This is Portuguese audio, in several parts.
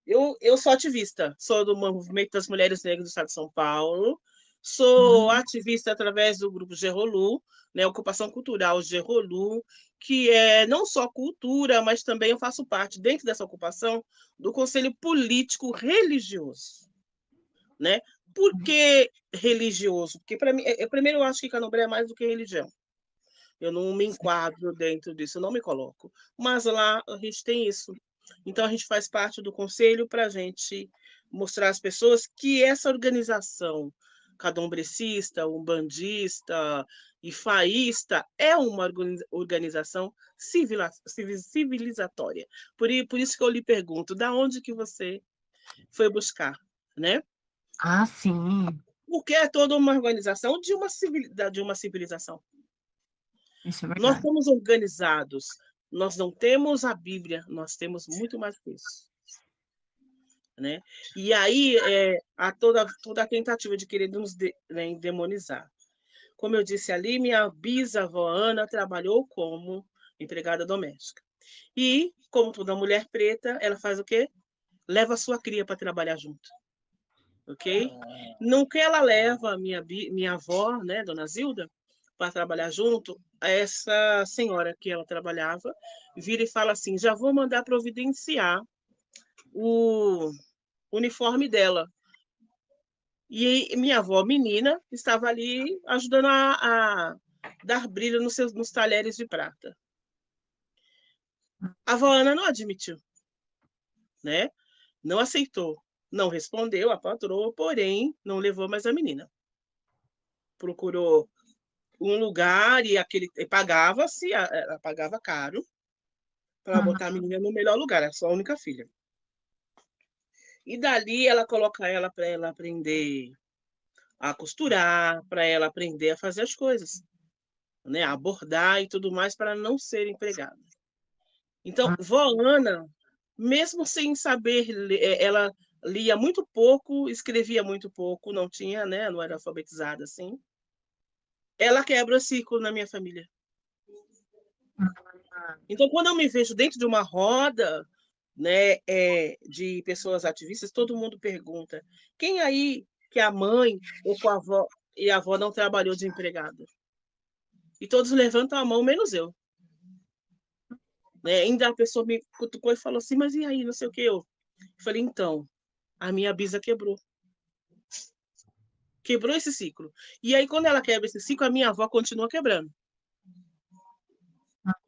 Eu sou ativista, sou do Movimento das Mulheres Negras do Estado de São Paulo, sou Uhum. ativista através do grupo Gerolu, né, Ocupação Cultural Gerolu, que é não só cultura, mas também eu faço parte, dentro dessa ocupação, do Conselho Político Religioso, né? Por que religioso? Porque, para mim, primeiro, eu acho que Candomblé é mais do que religião. Eu não me enquadro dentro disso, eu não me coloco. Mas lá a gente tem isso. Então a gente faz parte do conselho para a gente mostrar às pessoas que essa organização candomblecista, umbandista e faísta é uma organização civilizatória. Por isso que eu lhe pergunto, da onde que você foi buscar, né? Ah, sim, Porque é toda uma organização de uma civilização. isso é Nós verdade. somos organizados, nós não temos a Bíblia, nós temos muito mais que isso. Né? E aí há toda a tentativa de querer nos demonizar. Como eu disse ali, minha bisavó Ana trabalhou como empregada doméstica. E, como toda mulher preta, ela faz o quê? Leva a sua cria para trabalhar junto. Ok? Não que ela leva a minha avó, né, Dona Zilda, para trabalhar junto, essa senhora que ela trabalhava vira e fala assim: já vou mandar providenciar o uniforme dela. E minha avó, menina, estava ali ajudando a dar brilho nos talheres de prata. A avó Ana não admitiu, né? Não aceitou, não respondeu a patroa, porém não levou mais a menina. Procurou um lugar e pagava-se, ela pagava caro para botar a Uhum. menina no melhor lugar, era sua única filha. E dali ela coloca ela para ela aprender a costurar, para ela aprender a fazer as coisas, né, a bordar e tudo mais para não ser empregada. Então, vó Ana, mesmo sem saber, ela lia muito pouco, escrevia muito pouco, não tinha, né, não era alfabetizada assim. Ela quebra o ciclo na minha família. Então, quando eu me vejo dentro de uma roda, né, de pessoas ativistas, todo mundo pergunta: quem aí que a mãe ou com a avó e a avó não trabalhou de empregada? E todos levantam a mão, menos eu. Né? Ainda a pessoa me cutucou e falou assim: mas e aí, não sei o que eu falei: então, a minha bisa quebrou esse ciclo. E aí, quando ela quebra esse ciclo, a minha avó continua quebrando.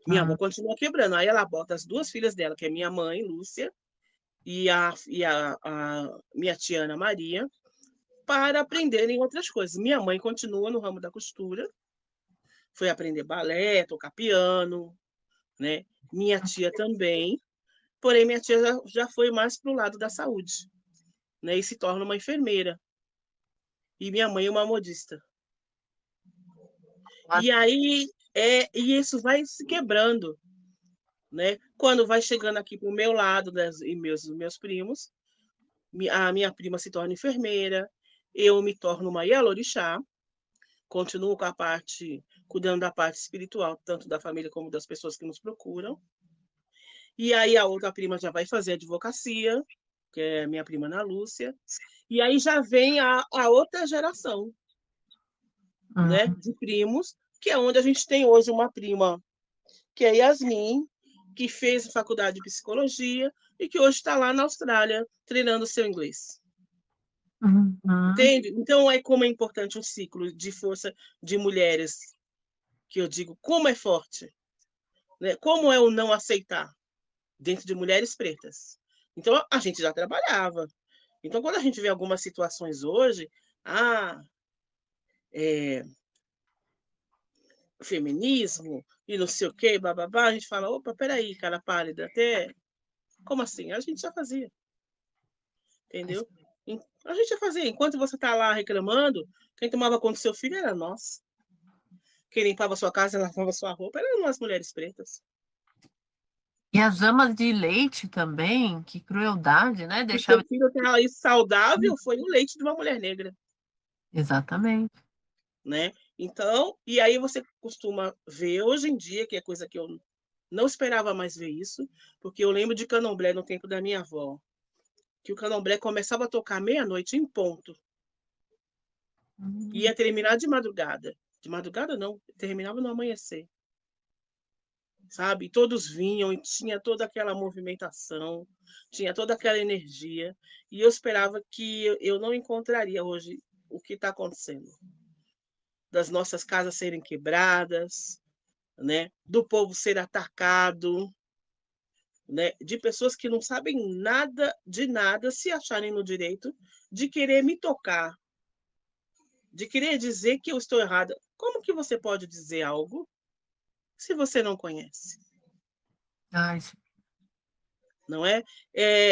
Minha avó Uhum. continua quebrando. Aí ela bota as duas filhas dela, que é minha mãe, Lúcia, e a minha tia Ana Maria, para aprenderem outras coisas. Minha mãe continua no ramo da costura, foi aprender balé, tocar piano, né? Minha tia também, porém minha tia já foi mais para o lado da saúde, né? E se torna uma enfermeira. E minha mãe é uma modista. E aí e isso vai se quebrando, né? Quando vai chegando aqui para o meu lado e meus primos, a minha prima se torna enfermeira, eu me torno uma Yalorixá, continuo com a parte, cuidando da parte espiritual, tanto da família como das pessoas que nos procuram. E aí a outra prima já vai fazer advocacia, que é minha prima Ana Lúcia. E aí já vem a outra geração, né, Uhum. de primos, que é onde a gente tem hoje uma prima, que é Yasmin, que fez faculdade de psicologia e que hoje está lá na Austrália treinando seu inglês. Uhum. Entende? Então, como é importante um ciclo de força de mulheres, que eu digo, como é forte, né? Como é o não aceitar dentro de mulheres pretas. Então, a gente já trabalhava. Então, quando a gente vê algumas situações hoje, ah, é, feminismo e não sei o quê, bababá, a gente fala, opa, peraí, cara pálida, até... Como assim? A gente já fazia, entendeu? A gente já fazia. Enquanto você está lá reclamando, quem tomava conta do seu filho era nós. Quem limpava sua casa e lavava sua roupa eram as mulheres pretas. E as amas de leite também, que crueldade, né? Se seu Deixava. filho está aí saudável, foi o leite de uma mulher negra, Exatamente. né? Então, e aí você costuma ver hoje em dia, que é coisa que eu não esperava mais ver isso, porque eu lembro de candomblé no tempo da minha avó. que o candomblé começava a tocar meia-noite em ponto. Hum. Ia terminar de madrugada. De madrugada não, terminava no amanhecer. Sabe? E todos vinham e tinha toda aquela movimentação, tinha toda aquela energia. E eu esperava que eu não encontraria hoje o que está acontecendo. Das nossas casas serem quebradas, né? Do povo ser atacado, né? De pessoas que não sabem nada de nada, se acharem no direito de querer me tocar, de querer dizer que eu estou errada. Como que você pode dizer algo se você não conhece? Ai, Não é?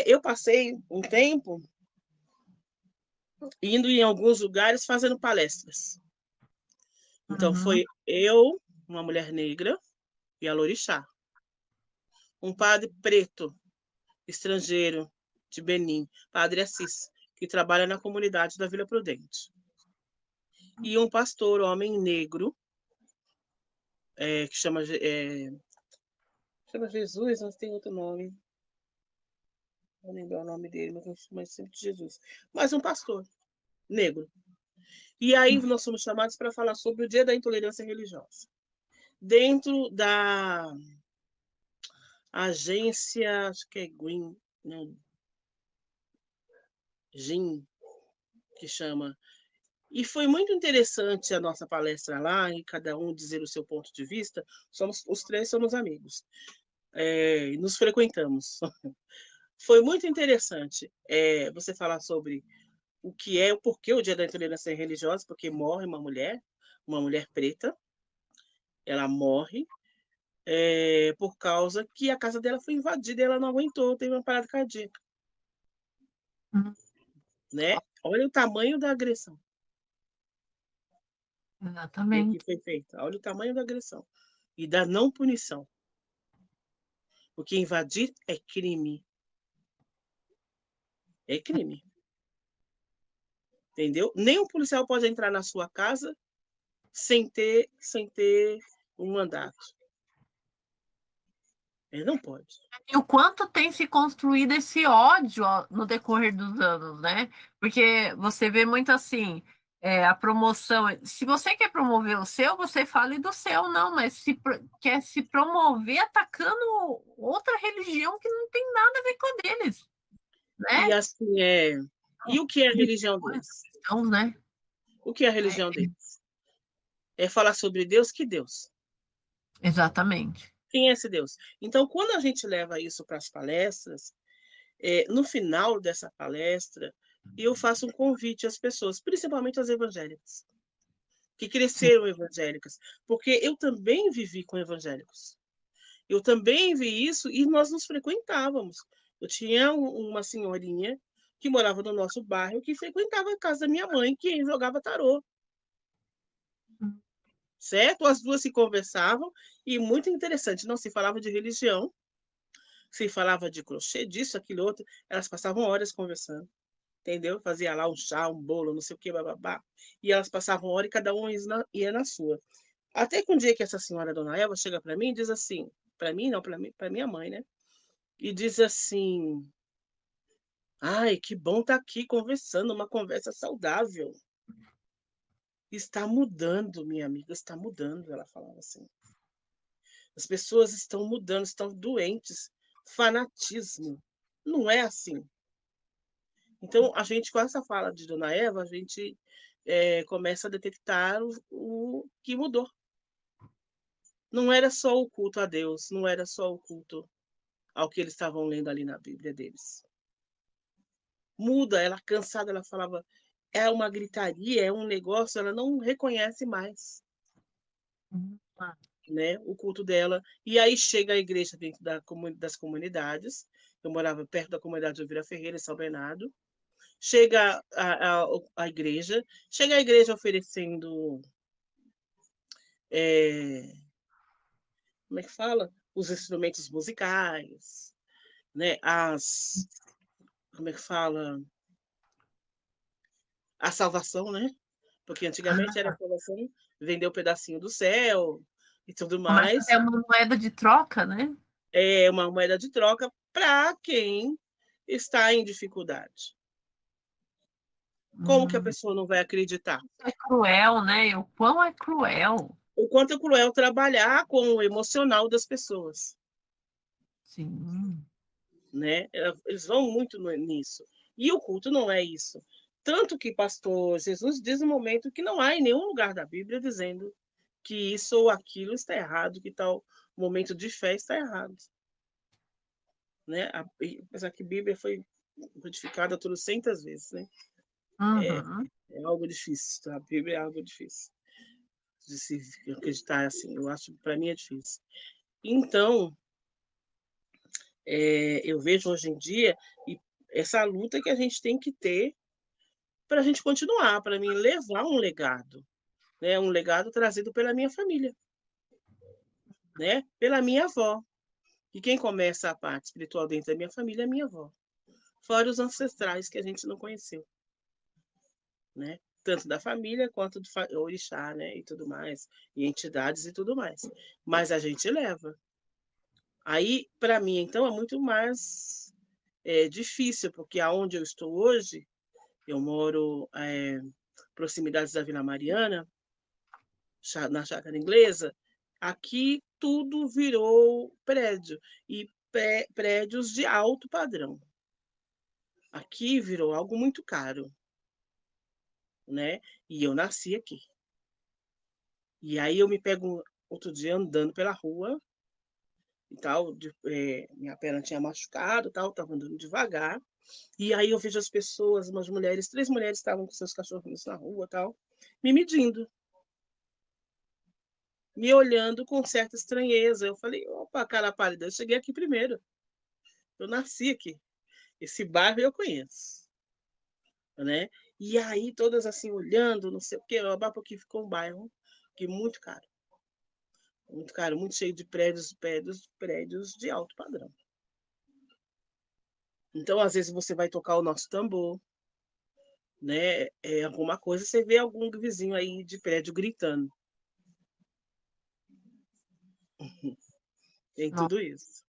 Eu passei um tempo indo em alguns lugares fazendo palestras. Então, uhum. foi eu, uma mulher negra, e a Lorixá. Um padre preto, estrangeiro, de Benim, Padre Assis, que trabalha na comunidade da Vila Prudente. E um pastor, homem negro, que chama Jesus, mas tem outro nome. Não lembro o nome dele, mas eu chamo sempre de Jesus. Mas um pastor negro. E aí nós somos chamados para falar sobre o Dia da Intolerância Religiosa. Dentro da agência, acho que é Green, não, GIM, que chama. E foi muito interessante a nossa palestra lá, e cada um dizer o seu ponto de vista. Os três somos amigos, nos frequentamos. Foi muito interessante você falar sobre o que é, o porquê o Dia da Intolerância Religiosa, porque morre uma mulher preta, ela morre por causa que a casa dela foi invadida e ela não aguentou, teve uma parada cardíaca. Uhum. Né? Olha o tamanho da agressão. E que Exatamente. foi feita. Olha o tamanho da agressão. E da não punição. Porque invadir é crime. É crime. Entendeu? Nem um policial pode entrar na sua casa sem ter um mandato. Ele não pode. E o quanto tem se construído esse ódio no decorrer dos anos, né? Porque você vê muito assim, a promoção. Se você quer promover o seu, você fale do seu, não, mas se quer se promover atacando outra religião que não tem nada a ver com a deles, E né? assim E o que é a religião deles? Então, né? O que é a religião deles? É falar sobre Deus, que Deus? Exatamente. Quem é esse Deus? Então, quando a gente leva isso para as palestras, no final dessa palestra, eu faço um convite às pessoas, principalmente às evangélicas, que Sim. cresceram evangélicas, porque eu também vivi com evangélicos. Eu também vi isso e nós nos frequentávamos. Eu tinha uma senhorinha que morava no nosso bairro que frequentava a casa da minha mãe, que jogava tarô. Certo? As duas se conversavam e muito interessante, não se falava de religião, se falava de crochê, disso, aquilo, outro, elas passavam horas conversando, entendeu? Fazia lá um chá, um bolo, não sei o que, bababá, e elas passavam hora e cada um ia na sua. Até que um dia que essa senhora, Dona Eva, chega para mim e diz assim, para mim não, para minha mãe, né? E diz assim, ai, que bom estar aqui conversando, uma conversa saudável. Está mudando, minha amiga, está mudando, ela falava assim. As pessoas estão mudando, estão doentes. Fanatismo. Não é assim. Então, a gente, com essa fala de Dona Eva, a gente começa a detectar o que mudou. Não era só o culto a Deus, não era só o culto ao que eles estavam lendo ali na Bíblia deles. Muda, ela cansada, ela falava, é uma gritaria, é um negócio, ela não reconhece mais. Né, o culto dela. E aí chega a igreja dentro das comunidades. Eu morava perto da comunidade de Vila Ferreira, em São Bernardo. Chega a igreja, chega a igreja oferecendo, como é que fala? Os instrumentos musicais, né? Como é que fala? A salvação, né? Porque antigamente era a salvação, vender um pedacinho do céu e tudo Mas mais. é uma moeda de troca, né? É uma moeda de troca para quem está em dificuldade. Como que a pessoa não vai acreditar? É cruel, né? O quão é cruel. O quanto é cruel trabalhar com o emocional das pessoas, Sim. né? Eles vão muito nisso. E o culto não é isso. Tanto que pastor Jesus diz no momento que não há em nenhum lugar da Bíblia dizendo que isso ou aquilo está errado, que tal momento de fé está errado, né? Apesar que a Bíblia foi modificada trocentas vezes, né? Uhum. É algo difícil, tá? A Bíblia é algo difícil de se acreditar assim. Eu acho, para mim, é difícil. Então, eu vejo hoje em dia essa luta que a gente tem que ter para a gente continuar, para mim levar um legado, né? Um legado trazido pela minha família, né? Pela minha avó. E quem começa a parte espiritual dentro da minha família é a minha avó. Fora os ancestrais que a gente não conheceu, né? Tanto da família quanto do orixá, né? E tudo mais, e entidades e tudo mais. Mas a gente leva. Aí, para mim, então, é muito mais difícil, porque aonde eu estou hoje, eu moro proximidades da Vila Mariana, na Chácara Inglesa, aqui tudo virou prédio, e prédios de alto padrão. Aqui virou algo muito caro, né? E eu nasci aqui. E aí eu me pego outro dia andando pela rua e tal, minha perna tinha machucado, tal, estava andando devagar. E aí eu vejo as pessoas, umas mulheres, 3 mulheres estavam com seus cachorrinhos na rua, tal, me medindo, me olhando com certa estranheza. Eu falei, opa, cara pálida, eu cheguei aqui primeiro. Eu nasci aqui. Esse bairro eu conheço, né? E aí todas assim olhando, não sei o quê, porque ficou um bairro que muito caro, muito cheio de prédios de alto padrão. Então, às vezes você vai tocar o nosso tambor, né? Alguma coisa, você vê algum vizinho aí de prédio gritando. Tem Nossa. tudo isso.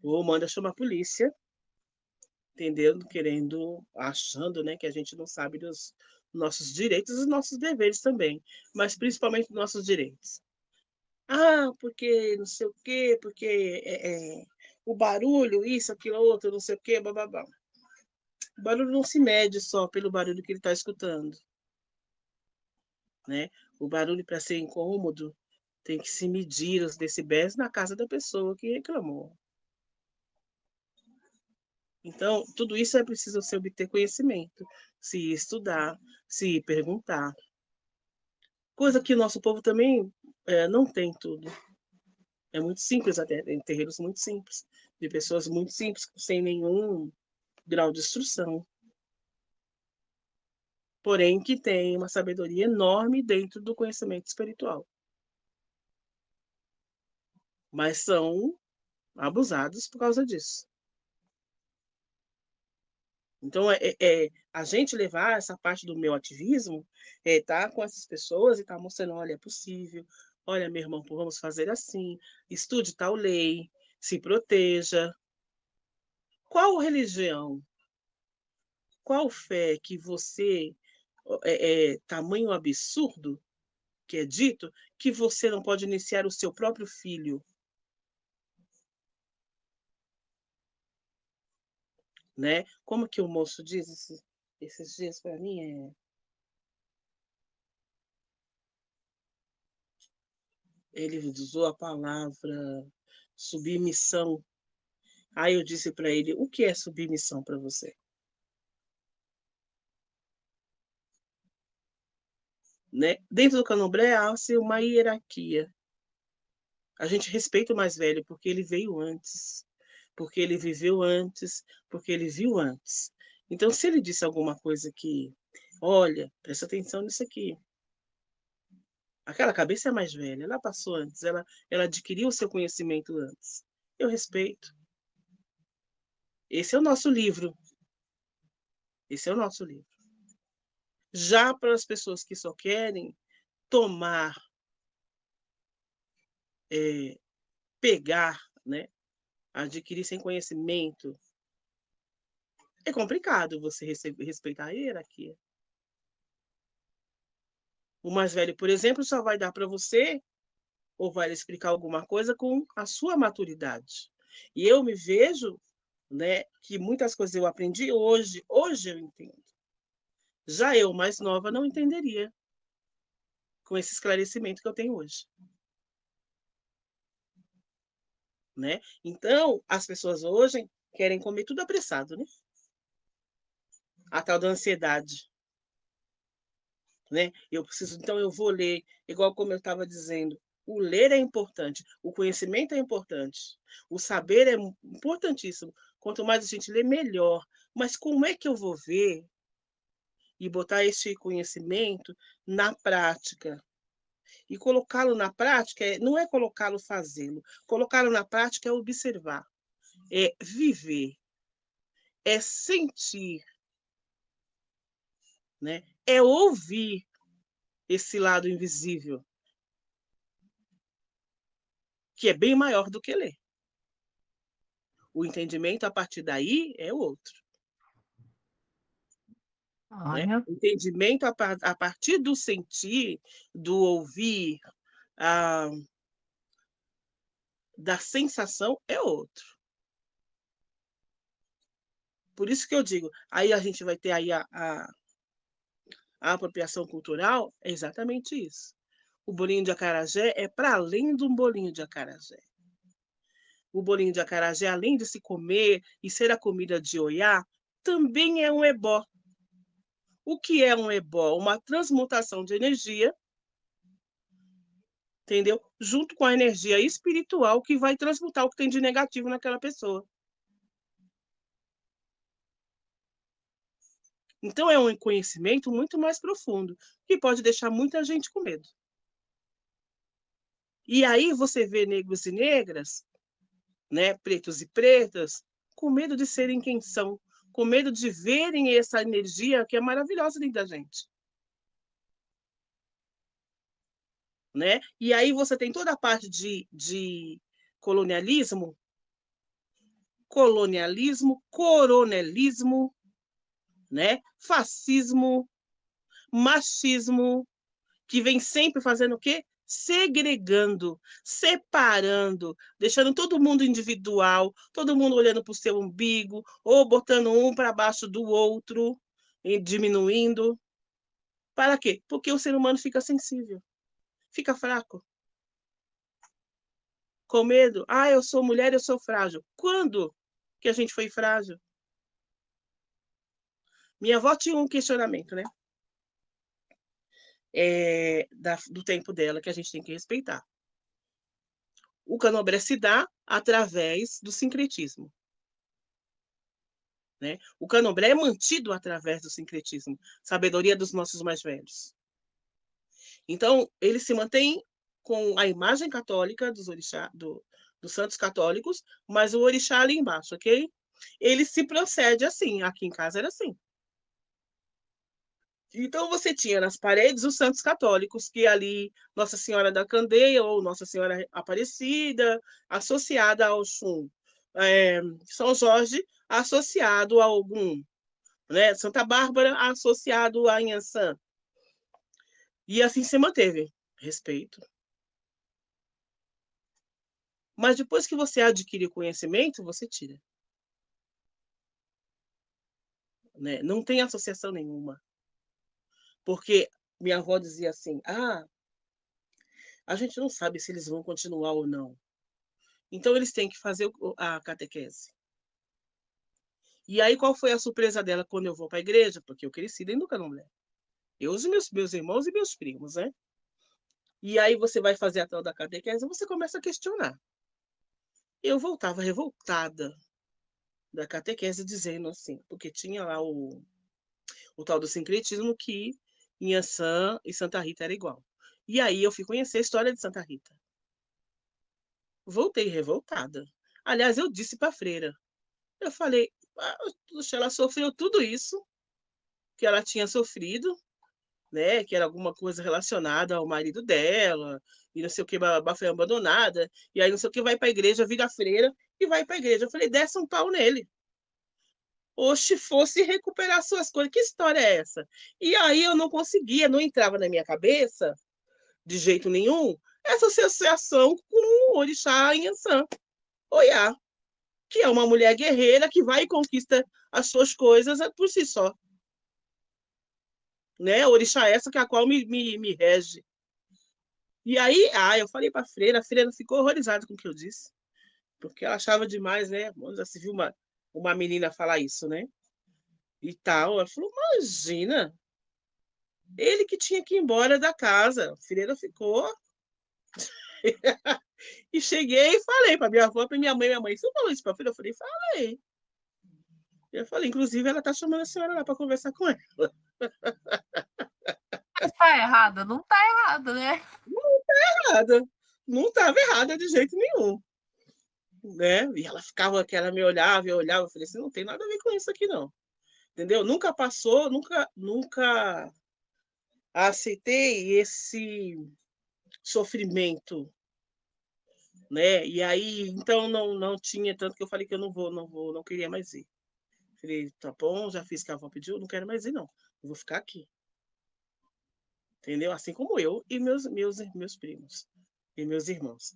Ou manda chamar a polícia, entendendo, querendo, achando, né, que a gente não sabe dos nossos direitos e dos nossos deveres também, mas principalmente dos nossos direitos. Ah, porque não sei o quê, porque o barulho, isso, aquilo, outro, não sei o quê, bababá. O barulho não se mede só pelo barulho que ele está escutando, né? O barulho, para ser incômodo, tem que se medir os decibéis na casa da pessoa que reclamou. Então, tudo isso é preciso se obter conhecimento, se estudar, se perguntar. Coisa que o nosso povo também não tem tudo. É muito simples até, tem terreiros muito simples, de pessoas muito simples, sem nenhum grau de instrução. Porém, que tem uma sabedoria enorme dentro do conhecimento espiritual. Mas são abusados por causa disso. Então, a gente levar essa parte do meu ativismo, tá com essas pessoas e tá mostrando, olha, é possível, olha, meu irmão, vamos fazer assim, estude tal lei, se proteja. Qual religião, qual fé que você, tamanho absurdo que é dito, que você não pode iniciar o seu próprio filho, né? Como que o moço diz esses dias para mim? Ele usou a palavra submissão. Aí eu disse para ele, o que é submissão para você? Né? Dentro do candomblé há-se uma hierarquia. A gente respeita o mais velho porque ele veio antes, porque ele viveu antes, porque ele viu antes. Então, se ele disse alguma coisa que, olha, presta atenção nisso aqui. Aquela cabeça é mais velha, ela passou antes, ela adquiriu o seu conhecimento antes. Eu respeito. Esse é o nosso livro. Esse é o nosso livro. Já para as pessoas que só querem tomar, pegar, né, adquirir sem conhecimento, é complicado você respeitar a hierarquia. O mais velho, por exemplo, só vai dar para você ou vai explicar alguma coisa com a sua maturidade. E eu me vejo, né, que muitas coisas eu aprendi hoje eu entendo. Já eu, mais nova, não entenderia com esse esclarecimento que eu tenho hoje. Né? Então, as pessoas hoje querem comer tudo apressado, né? A tal da ansiedade. Né? Eu preciso, então eu vou ler, igual como eu estava dizendo, o ler é importante, o conhecimento é importante, o saber é importantíssimo. Quanto mais a gente lê, melhor. Mas como é que eu vou ver e botar esse conhecimento na prática? E colocá-lo na prática não é colocá-lo fazê-lo. Colocá-lo na prática é observar, é viver, é sentir, né? É ouvir esse lado invisível, que é bem maior do que ler. O entendimento, a partir daí, é outro. Né? Olha, O entendimento, a partir do sentir, do ouvir, a, da sensação, é outro. Por isso que eu digo, aí a gente vai ter aí a apropriação cultural, é exatamente isso. O bolinho de acarajé é para além de um bolinho de acarajé. O bolinho de acarajé, além de se comer e ser a comida de Oiá, também é um ebó. O que é um ebó? Uma transmutação de energia, entendeu? Junto com a energia espiritual que vai transmutar o que tem de negativo naquela pessoa. Então é um conhecimento muito mais profundo, que pode deixar muita gente com medo. E aí você vê negros e negras, né, pretos e pretas, com medo de serem quem são, com medo de verem essa energia que é maravilhosa dentro da gente. Né? E aí você tem toda a parte de colonialismo, coronelismo, né? Fascismo, machismo, que vem sempre fazendo o quê? Segregando, separando, deixando todo mundo individual, todo mundo olhando para o seu umbigo, ou botando um para baixo do outro, e diminuindo. Para quê? Porque o ser humano fica sensível, fica fraco. Com medo. Ah, eu sou mulher, eu sou frágil. Quando que a gente foi frágil? Minha avó tinha um questionamento, né? Do tempo dela, que a gente tem que respeitar. O candomblé se dá através do sincretismo. Né? O candomblé é mantido através do sincretismo, sabedoria dos nossos mais velhos. Então, ele se mantém com a imagem católica dos orixá, dos santos católicos, mas o orixá ali embaixo, ok? Ele se procede assim, aqui em casa era assim. Então, você tinha nas paredes os santos católicos, que ali Nossa Senhora da Candeia ou Nossa Senhora Aparecida, associada ao Xum. São Jorge, associado a algum. Né? Santa Bárbara, associado a Inhaçã. E assim se manteve. Respeito. Mas depois que você adquire conhecimento, você tira. Né? Não tem associação nenhuma. Porque minha avó dizia assim, a gente não sabe se eles vão continuar ou não. Então, eles têm que fazer a catequese. E aí, qual foi a surpresa dela quando eu vou para a igreja? Porque eu cresci dentro do candomblé. Eu, os meus irmãos e meus primos, né? E aí, você vai fazer a tal da catequese, você começa a questionar. Eu voltava revoltada da catequese, dizendo assim, porque tinha lá o tal do sincretismo que Inhaçã e Santa Rita era igual. E aí, eu fui conhecer a história de Santa Rita. Voltei revoltada. Aliás, eu disse para a freira, eu falei, ela sofreu tudo isso que ela tinha sofrido, né? Que era alguma coisa relacionada ao marido dela, e não sei o que, foi abandonada, e aí não sei o que, vai para a igreja, vira freira, e vai para a igreja. Eu falei, desce um pau nele. Oxe, fosse recuperar suas coisas. Que história é essa? E aí eu não conseguia, não entrava na minha cabeça, de jeito nenhum, essa associação com o orixá Inhansã, Oiá, que é uma mulher guerreira que vai e conquista as suas coisas por si só. Né? Orixá essa que a qual me rege. E aí, eu falei para a freira ficou horrorizada com o que eu disse, porque ela achava demais, né? Já se viu uma menina falar isso, né? E tal. Ela falou, imagina, ele que tinha que ir embora da casa. A freira ficou. E cheguei e falei para minha avó, para minha mãe, você falou isso para a filha? Eu falei. Eu falei, inclusive, ela está chamando a senhora lá para conversar com ela. Mas tá errada? Não tá errada, né? Não está errada. Não estava errada de jeito nenhum. Né? E ela ficava, que ela me olhava, eu olhava, eu falei assim, não tem nada a ver com isso aqui, não. Entendeu? Nunca passou, nunca aceitei esse sofrimento, né? E aí, então, não tinha tanto que eu falei que eu não queria mais ir. Falei, tá bom, já fiz o que a avó pediu, não quero mais ir, não. Eu vou ficar aqui. Entendeu? Assim como eu e meus primos e meus irmãos.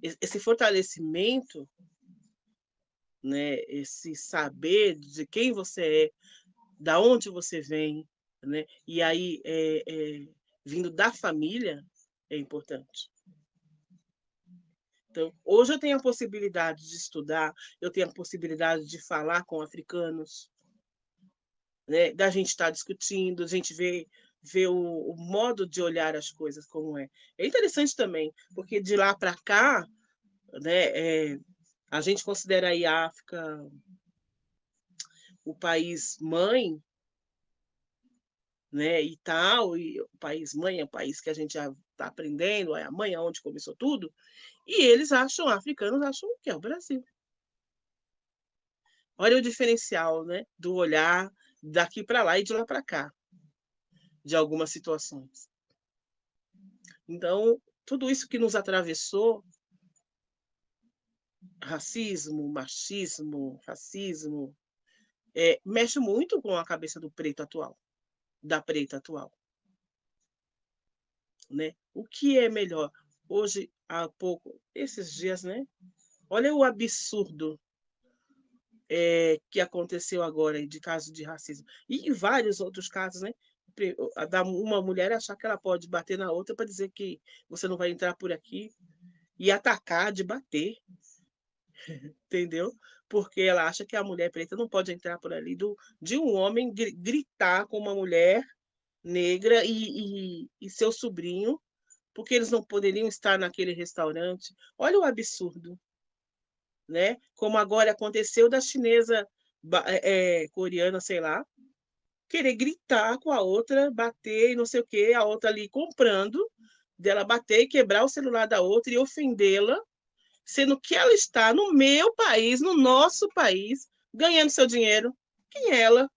Esse fortalecimento, né? Esse saber de quem você é, da onde você vem, né? E aí, vindo da família, é importante. Então, hoje eu tenho a possibilidade de estudar, eu tenho a possibilidade de falar com africanos, né? Da gente estar discutindo, a gente ver o modo de olhar as coisas como é. É interessante também, porque de lá para cá, né, a gente considera aí a África o país mãe, né, e tal, e o país mãe é o país que a gente já está aprendendo, é a mãe onde começou tudo, e eles africanos acham que é o Brasil. Olha o diferencial, né, do olhar daqui para lá e de lá para cá, de algumas situações. Então, tudo isso que nos atravessou, racismo, machismo, racismo, mexe muito com a cabeça do preto atual, da preta atual. Né? O que é melhor? Hoje, há pouco, esses dias, né? Olha o absurdo que aconteceu agora de casos de racismo. E vários outros casos, né? Uma mulher achar que ela pode bater na outra para dizer que você não vai entrar por aqui e atacar de bater, entendeu? Porque ela acha que a mulher preta não pode entrar por ali de um homem gritar com uma mulher negra e seu sobrinho, porque eles não poderiam estar naquele restaurante. Olha o absurdo, né? Como agora aconteceu da chinesa coreana, sei lá, querer gritar com a outra, bater e não sei o quê, a outra ali comprando, dela bater e quebrar o celular da outra e ofendê-la, sendo que ela está no meu país, no nosso país, ganhando seu dinheiro. Quem é ela?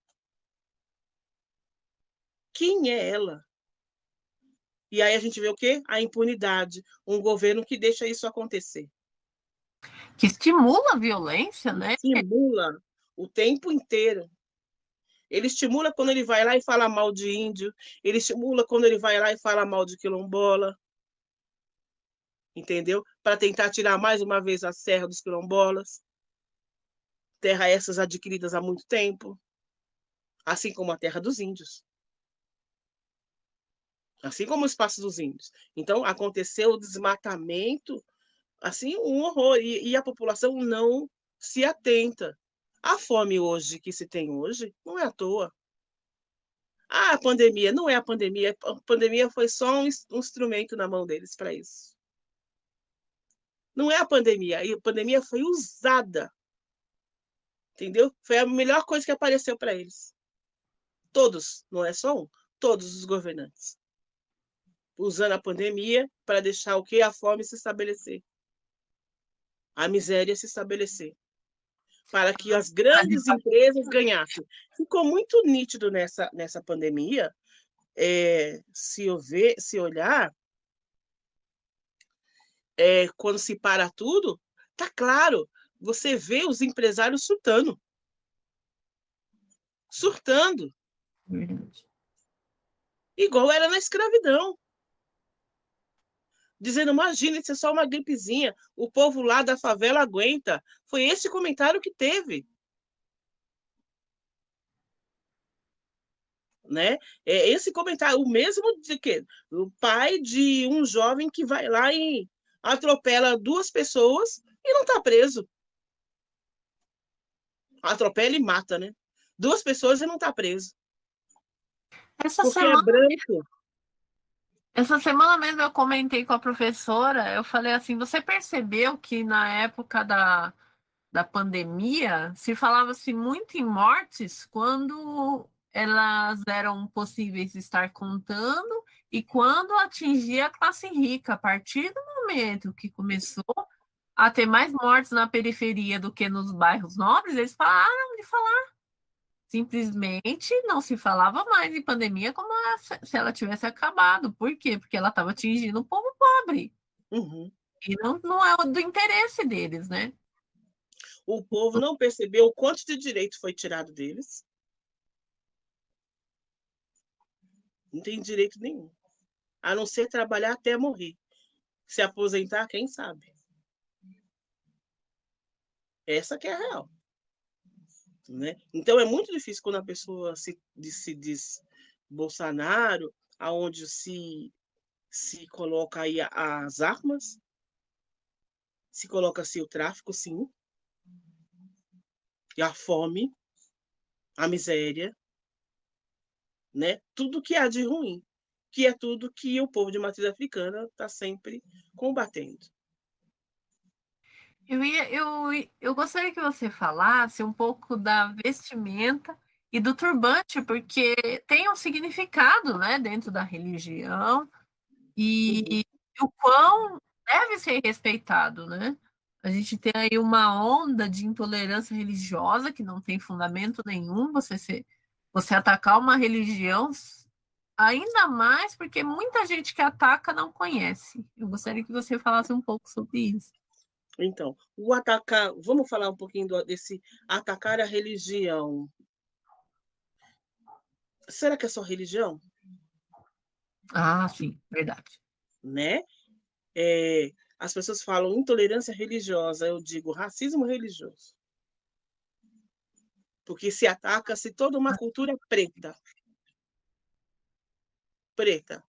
Quem é ela? E aí a gente vê o quê? A impunidade, um governo que deixa isso acontecer. Que estimula a violência, né? Estimula o tempo inteiro. Ele estimula quando ele vai lá e fala mal de índio, ele estimula quando ele vai lá e fala mal de quilombola, entendeu? Para tentar tirar mais uma vez a serra dos quilombolas, terra essas adquiridas há muito tempo, assim como a terra dos índios, assim como o espaço dos índios. Então, aconteceu o desmatamento, assim, um horror, e a população não se atenta. A fome hoje que se tem hoje não é à toa. A pandemia não é a pandemia. A pandemia foi só um instrumento na mão deles para isso. Não é a pandemia. A pandemia foi usada. Entendeu? Foi a melhor coisa que apareceu para eles. Todos, não é só um. Todos os governantes. Usando a pandemia para deixar o quê? A fome se estabelecer. A miséria se estabelecer. Para que as grandes empresas ganhassem. Ficou muito nítido nessa pandemia se olhar, quando se para tudo, tá claro, você vê os empresários surtando, Verdade. igual era na escravidão, dizendo, imagina, isso é só uma gripezinha, o povo lá da favela aguenta. Foi esse comentário que teve, né? Esse comentário, o mesmo de que o pai de um jovem que vai lá e atropela 2 pessoas e não está preso. Atropela e mata, né? 2 pessoas e não está preso. Essa Porque é semana, branco. essa semana mesmo eu comentei com a professora, eu falei assim, você percebeu que na época da pandemia se falava-se muito em mortes quando elas eram possíveis estar contando e quando atingia a classe rica. A partir do momento que começou a ter mais mortes na periferia do que nos bairros nobres, eles pararam de falar. Simplesmente não se falava mais em pandemia como se ela tivesse acabado. Por quê? Porque ela estava atingindo o povo pobre. Uhum. E não é do interesse deles, né? O povo não percebeu o quanto de direito foi tirado deles. Não tem direito nenhum. A não ser trabalhar até morrer. Se aposentar, quem sabe? Essa que é a real. Né? Então é muito difícil quando a pessoa se diz Bolsonaro, aonde se coloca aí as armas, se coloca-se o tráfico, sim, e a fome, a miséria, né? Tudo que há de ruim, que é tudo que o povo de matriz africana está sempre combatendo. Eu gostaria que você falasse um pouco da vestimenta e do turbante, porque tem um significado, né, dentro da religião Uhum. e o quão deve ser respeitado, né? A gente tem aí uma onda de intolerância religiosa que não tem fundamento nenhum, você atacar uma religião, ainda mais porque muita gente que ataca não conhece. Eu gostaria que você falasse um pouco sobre isso. Então, o atacar, vamos falar um pouquinho desse atacar a religião. Será que é só religião? Ah, sim, verdade. Né? As pessoas falam intolerância religiosa, eu digo racismo religioso. Porque se ataca-se toda uma cultura preta. Preta.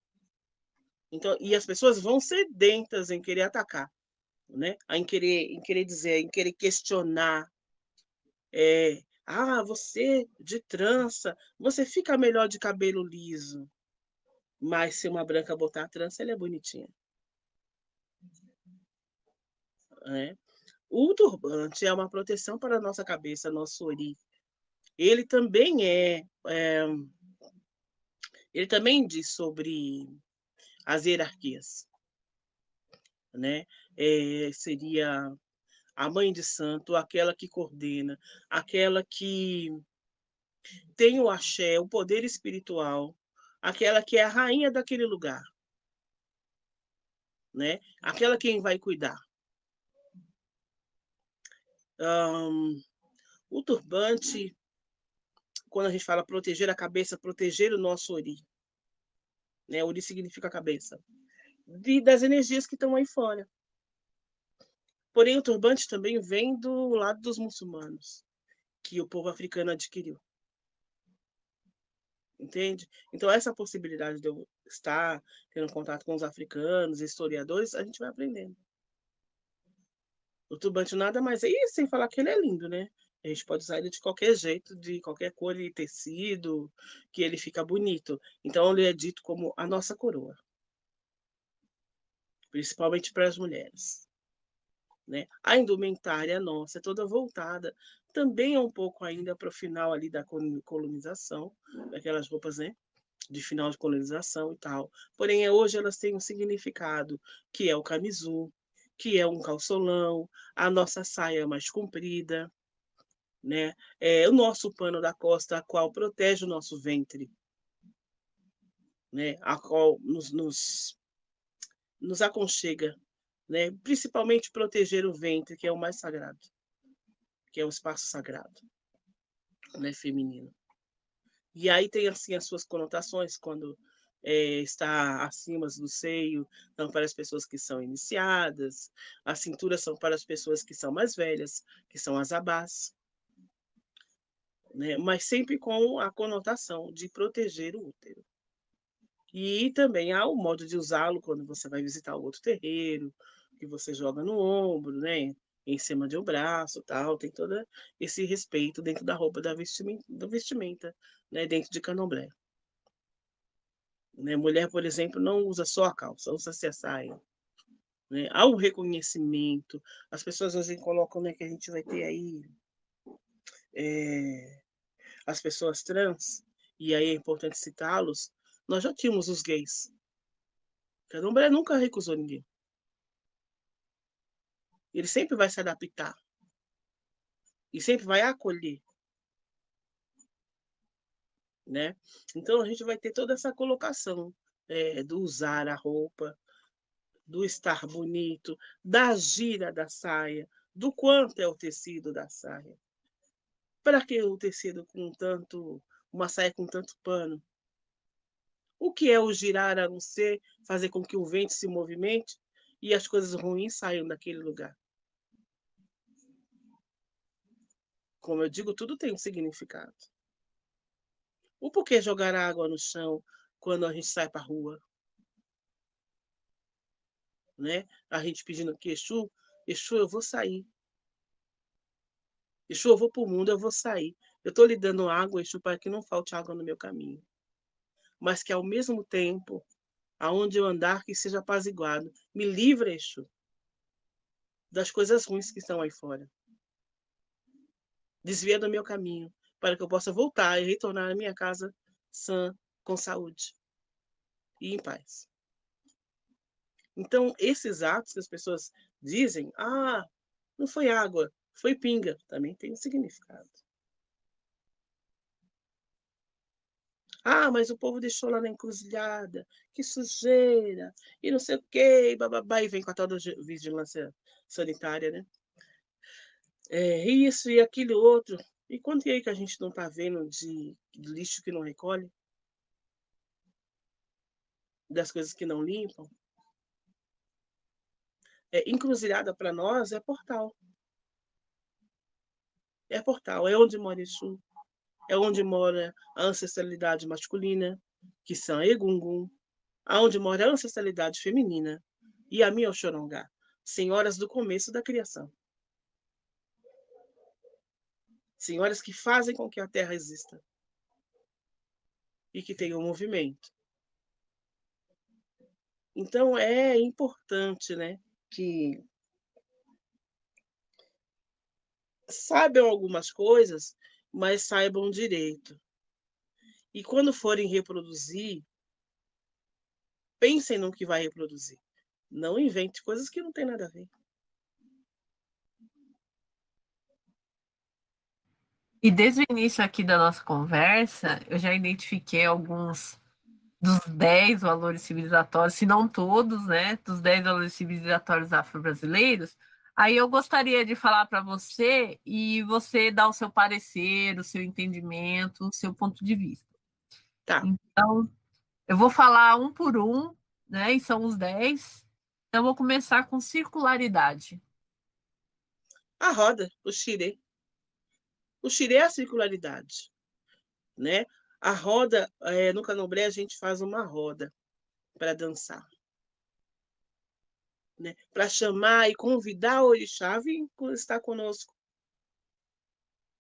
Então, e as pessoas vão sedentas em querer atacar, né? Em querer dizer, em querer questionar. Você de trança, você fica melhor de cabelo liso. Mas se uma branca botar a trança, ela é bonitinha. Né? O turbante é uma proteção para a nossa cabeça, nosso ori. Ele também ele também diz sobre as hierarquias, né? Seria a mãe de santo, aquela que coordena, aquela que tem o axé, o poder espiritual, aquela que é a rainha daquele lugar, né? Aquela quem vai cuidar. O turbante, quando a gente fala proteger a cabeça, proteger o nosso ori, né? Ori significa cabeça, das energias que estão aí fora. Porém, o turbante também vem do lado dos muçulmanos, que o povo africano adquiriu. Entende? Então, essa possibilidade de eu estar tendo contato com os africanos, historiadores, a gente vai aprendendo. O turbante nada mais é. E sem falar que ele é lindo, né? A gente pode usar ele de qualquer jeito, de qualquer cor e tecido, que ele fica bonito. Então, ele é dito como a nossa coroa, principalmente para as mulheres. Né? A indumentária nossa é toda voltada, também é um pouco ainda para o final ali da colonização, daquelas roupas, né? De final de colonização e tal. Porém, hoje elas têm um significado, que é o camisu, que é um calçolão, a nossa saia mais comprida, né? O nosso pano da costa, a qual protege o nosso ventre. né, a qual nos aconchega, né, principalmente proteger o ventre, que é o mais sagrado, que é o espaço sagrado, né, feminino. E aí tem assim as suas conotações quando está acima do seio, são para as pessoas que são iniciadas, a cintura são para as pessoas que são mais velhas, que são as abás, né? Mas sempre com a conotação de proteger o útero. E também há o modo de usá-lo quando você vai visitar o outro terreiro, que você joga no ombro, né? Em cima de um braço, tal, tem todo esse respeito dentro da roupa da vestimenta, né? Dentro de candomblé. Né? Mulher, por exemplo, não usa só a calça, usa-se a saia. Né? Há um reconhecimento. As pessoas às vezes colocam, né, que a gente vai ter aí as pessoas trans, e aí é importante citá-los. Nós já tínhamos os gays. O candomblé nunca recusou ninguém. Ele sempre vai se adaptar. E sempre vai acolher. Né? Então, a gente vai ter toda essa colocação do usar a roupa, do estar bonito, da gira da saia, do quanto é o tecido da saia. Para que o tecido com tanto, uma saia com tanto pano? O que é o girar a não ser fazer com que o vento se movimente e as coisas ruins saiam daquele lugar? Como eu digo, tudo tem um significado. O porquê jogar água no chão quando a gente sai para a rua? Né? A gente pedindo que Exu, Exu, eu vou sair. Exu, eu vou para o mundo, eu vou sair. Eu estou lhe dando água, Exu, para que não falte água no meu caminho. Mas que ao mesmo tempo, aonde eu andar, que seja apaziguado. Me livre, Exu, das coisas ruins que estão aí fora. Desvia do meu caminho, para que eu possa voltar e retornar à minha casa sã, com saúde e em paz. Então, esses atos que as pessoas dizem, não foi água, foi pinga, também tem um significado. Mas o povo deixou lá na encruzilhada, que sujeira, e não sei o quê, e bababá, e vem com a tal da vigilância sanitária, né? Isso e aquilo outro. E quanto é aí que a gente não está vendo de lixo que não recolhe? Das coisas que não limpam? Encruzilhada para nós é portal. É portal, é onde mora Exu, é onde mora a ancestralidade masculina, que são Egungun, aonde mora a ancestralidade feminina, e a minha Oxorongá, senhoras do começo da criação. Senhoras que fazem com que a Terra exista e que tenha um movimento. Então, é importante, né, que saibam algumas coisas, mas saibam direito. E quando forem reproduzir, pensem no que vai reproduzir. Não invente coisas que não tem nada a ver. E desde o início aqui da nossa conversa, eu já identifiquei alguns dos 10 valores civilizatórios, se não todos, né? Dos 10 valores civilizatórios afro-brasileiros. Aí eu gostaria de falar para você e você dar o seu parecer, o seu entendimento, o seu ponto de vista. Tá. Então, eu vou falar um por um, né? E são os 10. Então, eu vou começar com circularidade. A roda, o xirê. O xirê é a circularidade, né? A roda, no candomblé, a gente faz uma roda para dançar, né? Para chamar e convidar o orixá a vir estar conosco,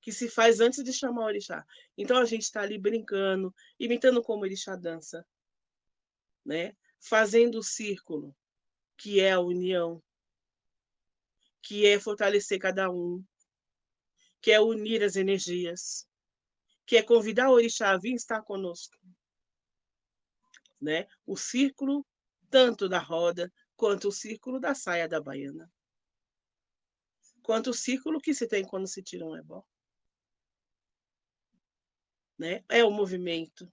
que se faz antes de chamar o orixá. Então, a gente está ali brincando, imitando como o orixá dança, né? Fazendo o círculo, que é a união, que é fortalecer cada um, que é unir as energias, que é convidar o orixá a vir estar conosco, né? O círculo tanto da roda quanto o círculo da saia da baiana, quanto o círculo que se tem quando se tira um ebó, né? É o movimento,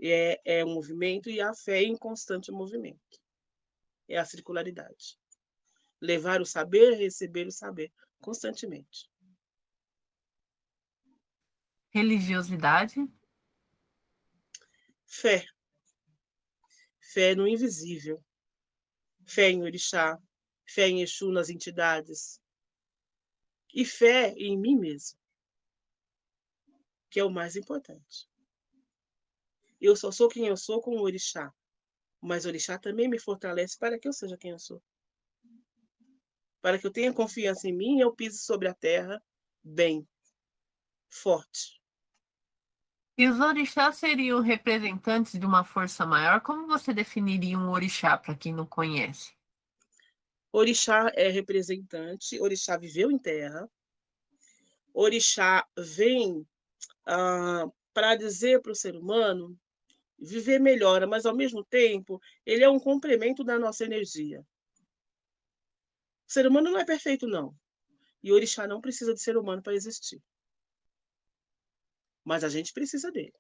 é um movimento, e a fé é em constante movimento. É a circularidade. Levar o saber, receber o saber, constantemente. Religiosidade? Fé. Fé no invisível. Fé em orixá. Fé em Exu, nas entidades. E fé em mim mesmo, que é o mais importante. Eu só sou quem eu sou com o orixá, mas o orixá também me fortalece para que eu seja quem eu sou. Para que eu tenha confiança em mim, eu pise sobre a terra bem, forte. E os orixás seriam representantes de uma força maior? Como você definiria um orixá para quem não conhece? Orixá é representante, orixá viveu em terra, orixá vem para dizer para o ser humano viver melhor, mas ao mesmo tempo ele é um complemento da nossa energia. O ser humano não é perfeito, não. E orixá não precisa de ser humano para existir. Mas a gente precisa dele.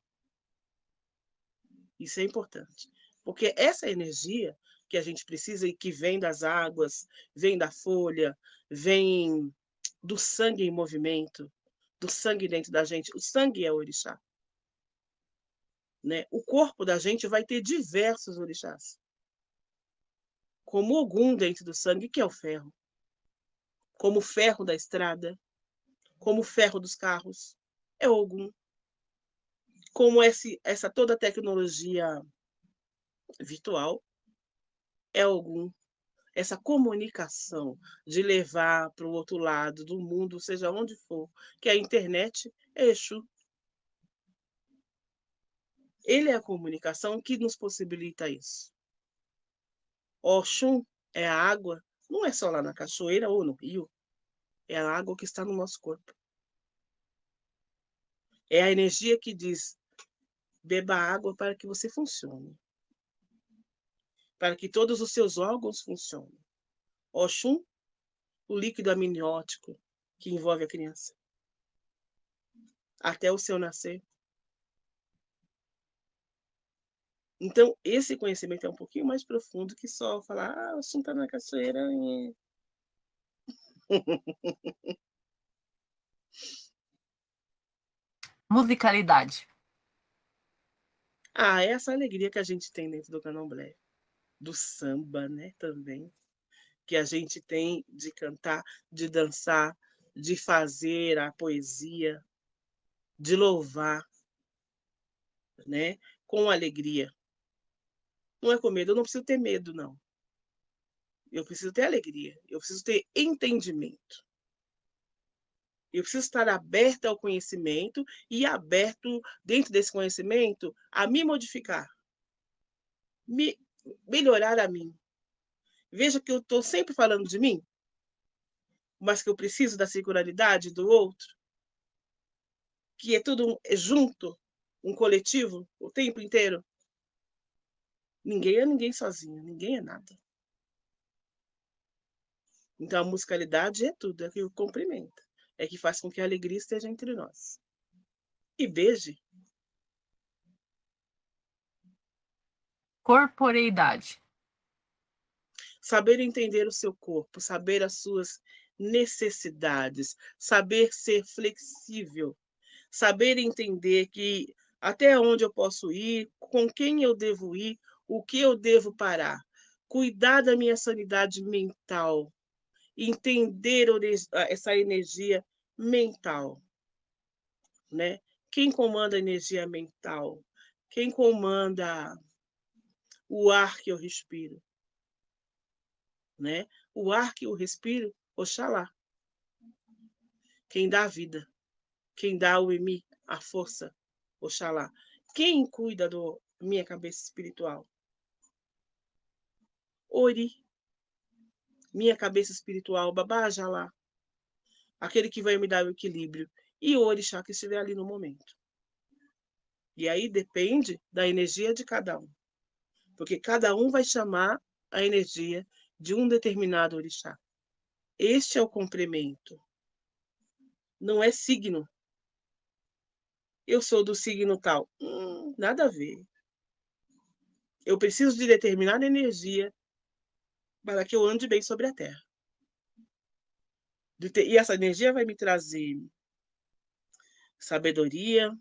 Isso é importante. Porque essa energia que a gente precisa e que vem das águas, vem da folha, vem do sangue em movimento, do sangue dentro da gente. O sangue é o orixá. Né? O corpo da gente vai ter diversos orixás. Como Ogum dentro do sangue, que é o ferro. Como o ferro da estrada. Como o ferro dos carros. É Ogum. Como essa toda tecnologia virtual é Ogum. Essa comunicação de levar para o outro lado do mundo, seja onde for, que a internet é Exu. Ele é a comunicação que nos possibilita isso. Oxum é a água, não é só lá na cachoeira ou no rio, é a água que está no nosso corpo. É a energia que diz, beba água para que você funcione. Para que todos os seus órgãos funcionem. Oxum, o líquido amniótico que envolve a criança. Até o seu nascer. Então, esse conhecimento é um pouquinho mais profundo que só falar, o Oxum está na cachoeira. Musicalidade. Essa alegria que a gente tem dentro do candomblé. Do samba, né, também. Que a gente tem de cantar, de dançar, de fazer a poesia, de louvar, né, com alegria. Não é com medo, eu não preciso ter medo, não. Eu preciso ter alegria, eu preciso ter entendimento. Eu preciso estar aberta ao conhecimento e aberto, dentro desse conhecimento, a me modificar, melhorar a mim. Veja que eu estou sempre falando de mim, mas que eu preciso da singularidade do outro, que é tudo junto, um coletivo, o tempo inteiro. Ninguém é ninguém sozinho, ninguém é nada. Então, a musicalidade é tudo, é que o complementa, é que faz com que a alegria esteja entre nós. E beije. Corporeidade. Saber entender o seu corpo, saber as suas necessidades, saber ser flexível, saber entender que até onde eu posso ir, com quem eu devo ir, o que eu devo parar. Cuidar da minha sanidade mental, entender essa energia mental, né? Quem comanda a energia mental? Quem comanda o ar que eu respiro? Né? O ar que eu respiro, Oxalá. Quem dá a vida, quem dá o emi, a força, Oxalá. Quem cuida da minha cabeça espiritual? Ori, minha cabeça espiritual, Babá Jalá, aquele que vai me dar o equilíbrio, e o orixá que estiver ali no momento. E aí depende da energia de cada um, porque cada um vai chamar a energia de um determinado orixá. Este é o complemento. Não é signo. Eu sou do signo tal. Nada a ver. Eu preciso de determinada energia para que eu ande bem sobre a Terra. E essa energia vai me trazer sabedoria,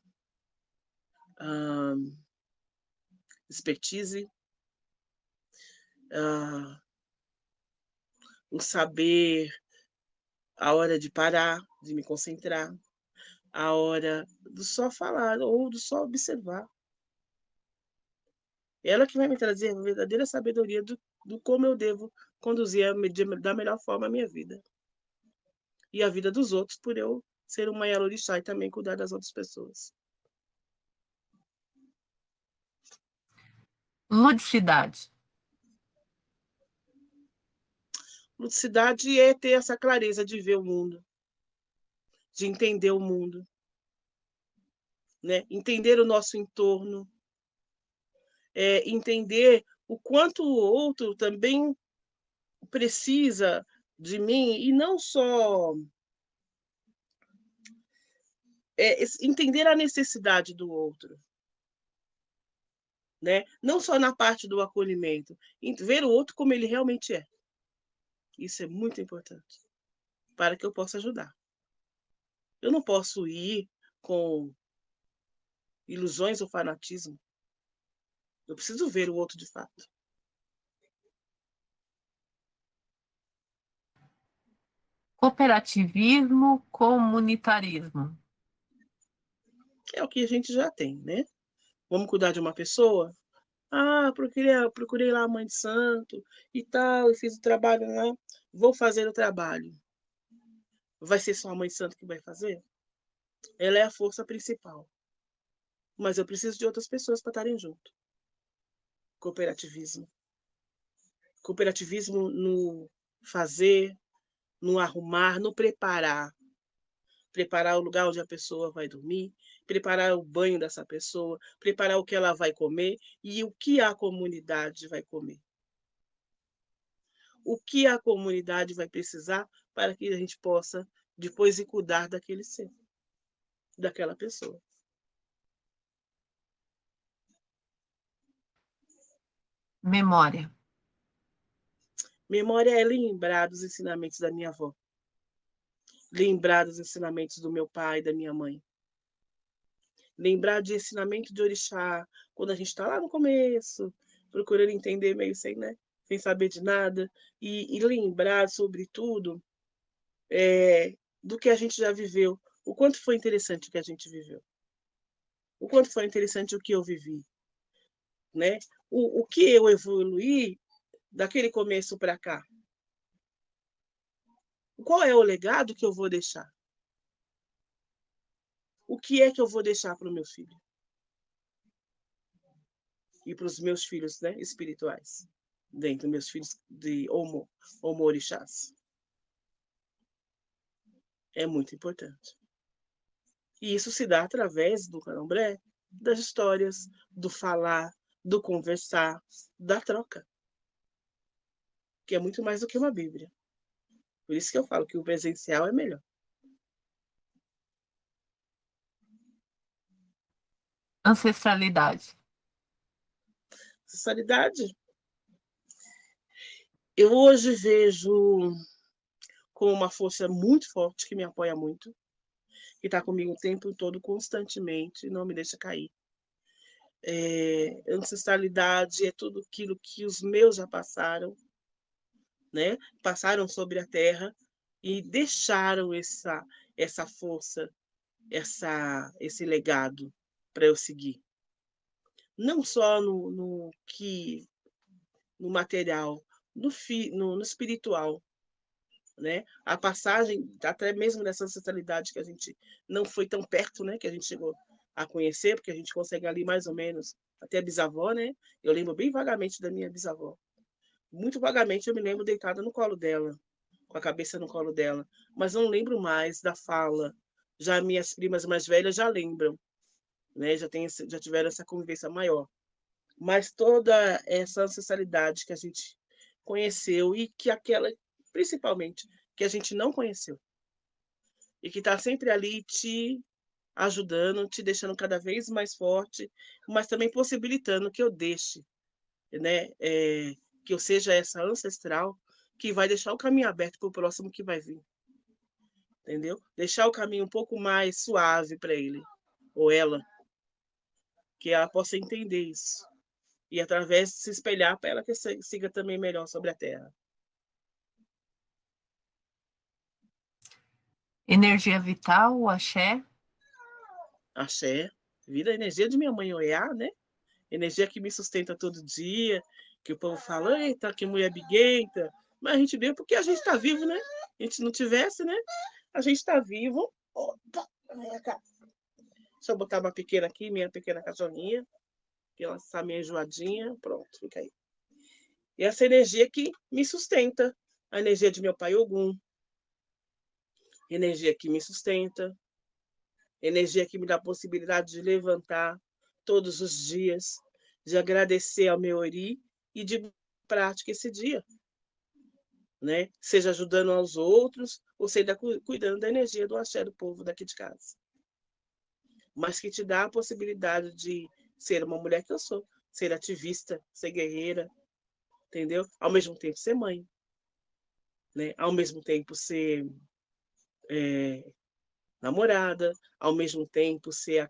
expertise, o saber a hora de parar, de me concentrar, a hora do só falar ou do só observar. Ela que vai me trazer a verdadeira sabedoria do como eu devo conduzir da melhor forma a minha vida. E a vida dos outros, por eu ser uma Yalorixá e também cuidar das outras pessoas. Ludicidade. Ludicidade é ter essa clareza de ver o mundo, de entender o mundo, né? Entender o nosso entorno, entender o quanto o outro também precisa de mim, e não só entender a necessidade do outro, né? Não só na parte do acolhimento, ver o outro como ele realmente é. Isso é muito importante para que eu possa ajudar. Eu não posso ir com ilusões ou fanatismo. Eu preciso ver o outro de fato. Cooperativismo, comunitarismo. É o que a gente já tem, né? Vamos cuidar de uma pessoa? Ah, procurei lá a mãe de santo e tal, e fiz o trabalho lá. Vou fazer o trabalho. Vai ser só a mãe de santo que vai fazer? Ela é a força principal. Mas eu preciso de outras pessoas para estarem junto. Cooperativismo. Cooperativismo no fazer, no arrumar, no preparar. Preparar o lugar onde a pessoa vai dormir, preparar o banho dessa pessoa, preparar o que ela vai comer e o que a comunidade vai comer. O que a comunidade vai precisar para que a gente possa depois ir cuidar daquele ser, daquela pessoa. Memória. Memória é lembrar dos ensinamentos da minha avó, lembrar dos ensinamentos do meu pai e da minha mãe, lembrar de ensinamento de orixá, quando a gente está lá no começo, procurando entender meio sem, né? Sem saber de nada, e lembrar, sobretudo, do que a gente já viveu, o quanto foi interessante o que a gente viveu, o quanto foi interessante o que eu vivi, né? O que eu evoluí daquele começo para cá. Qual é o legado que eu vou deixar? O que é que eu vou deixar para o meu filho? E para os meus filhos, né, espirituais, dentro dos meus filhos de Homo-orixás. É muito importante. E isso se dá através do candomblé, das histórias, do falar, do conversar, da troca, que é muito mais do que uma Bíblia. Por isso que eu falo que o presencial é melhor. Ancestralidade. Ancestralidade, eu hoje vejo como uma força muito forte, que me apoia muito, que está comigo o tempo todo, constantemente, não me deixa cair. Ancestralidade é tudo aquilo que os meus já passaram, né? Passaram sobre a terra e deixaram essa força, esse legado para eu seguir. Não só no material, no espiritual, né? A passagem, até mesmo dessa ancestralidade que a gente não foi tão perto, né? Que a gente chegou a conhecer, porque a gente consegue ali mais ou menos até a bisavó, né? Eu lembro bem vagamente da minha bisavó. Muito vagamente eu me lembro deitada no colo dela, com a cabeça no colo dela, mas não lembro mais da fala. Já minhas primas mais velhas já lembram, né? Já tiveram essa convivência maior. Mas toda essa ancestralidade que a gente conheceu e que aquela, principalmente, que a gente não conheceu e que está sempre ali te ajudando, te deixando cada vez mais forte, mas também possibilitando que eu deixe né, que eu seja essa ancestral que vai deixar o caminho aberto para o próximo que vai vir, entendeu? Deixar o caminho um pouco mais suave para ele ou ela, que ela possa entender isso e através de se espelhar para ela que siga também melhor sobre a Terra. Energia vital, o axé. Axé, vira a energia de minha mãe Oiá, né? Energia que me sustenta todo dia, que o povo fala, eita, que mulher biguenta. Mas a gente vê porque a gente está vivo, né? A gente não tivesse, né? A gente está vivo. Opa, vem cá. Deixa eu botar uma pequena aqui, minha pequena cachorrinha, que ela está meio enjoadinha. Pronto, fica aí. E essa energia que me sustenta, a energia de meu pai Ogum, energia que me sustenta, energia que me dá a possibilidade de levantar todos os dias, de agradecer ao meu Ori e de prática esse dia, né? Seja ajudando aos outros ou seja cuidando da energia do axé do povo daqui de casa. Mas que te dá a possibilidade de ser uma mulher que eu sou, ser ativista, ser guerreira, entendeu? Ao mesmo tempo ser mãe, né? Ao mesmo tempo ser namorada, ao mesmo tempo ser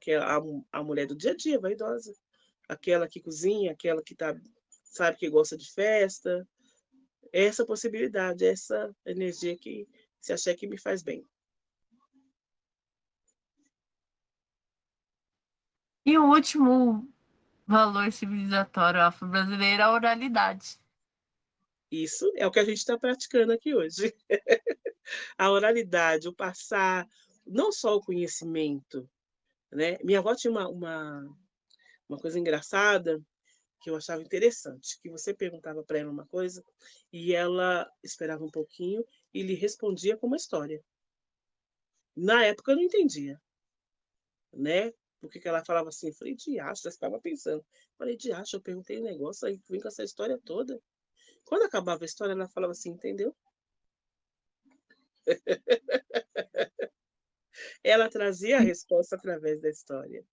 a mulher do dia a dia, vaidosa, aquela que cozinha, aquela que sabe que gosta de festa, essa possibilidade, essa energia que se achar que me faz bem. E o último valor civilizatório afro-brasileiro é a oralidade. Isso é o que a gente está praticando aqui hoje. A oralidade, o passar, não só o conhecimento, né? Minha avó tinha uma coisa engraçada que eu achava interessante, que você perguntava para ela uma coisa e ela esperava um pouquinho e lhe respondia com uma história. Na época eu não entendia, né? Porque que ela falava assim, eu falei, diacho, eu estava pensando. Falei, diacho, eu perguntei um negócio, aí vem com essa história toda. Quando acabava a história, ela falava assim, entendeu? Ela trazia a resposta através da história.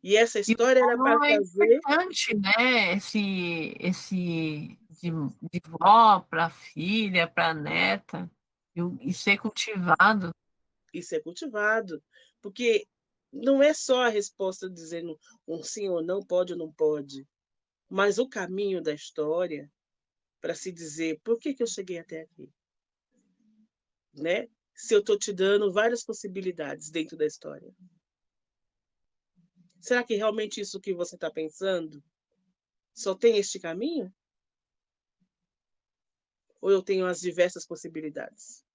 E essa E o história era para sono é trazer. importante, né? Esse de vó para filha, para neta, e ser cultivado. E ser cultivado. Porque não é só a resposta dizendo um sim ou não, pode ou não pode, mas o caminho da história para se dizer por que eu cheguei até aqui, né? Se eu estou te dando várias possibilidades dentro da história. Será que realmente isso que você está pensando só tem este caminho? Ou eu tenho as diversas possibilidades?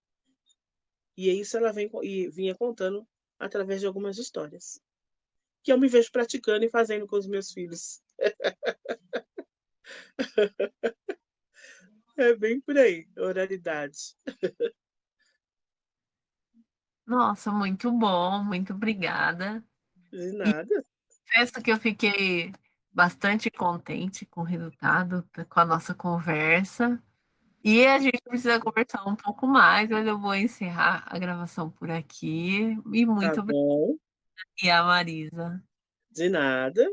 E isso ela vinha contando através de algumas histórias, que eu me vejo praticando e fazendo com os meus filhos. É bem por aí, oralidade. Nossa, muito bom, muito obrigada. De E nada. confesso que eu fiquei bastante contente com o resultado, com a nossa conversa. E a gente precisa conversar um pouco mais, mas eu vou encerrar a gravação por aqui. E Tá muito bom. obrigada, Marisa. De nada.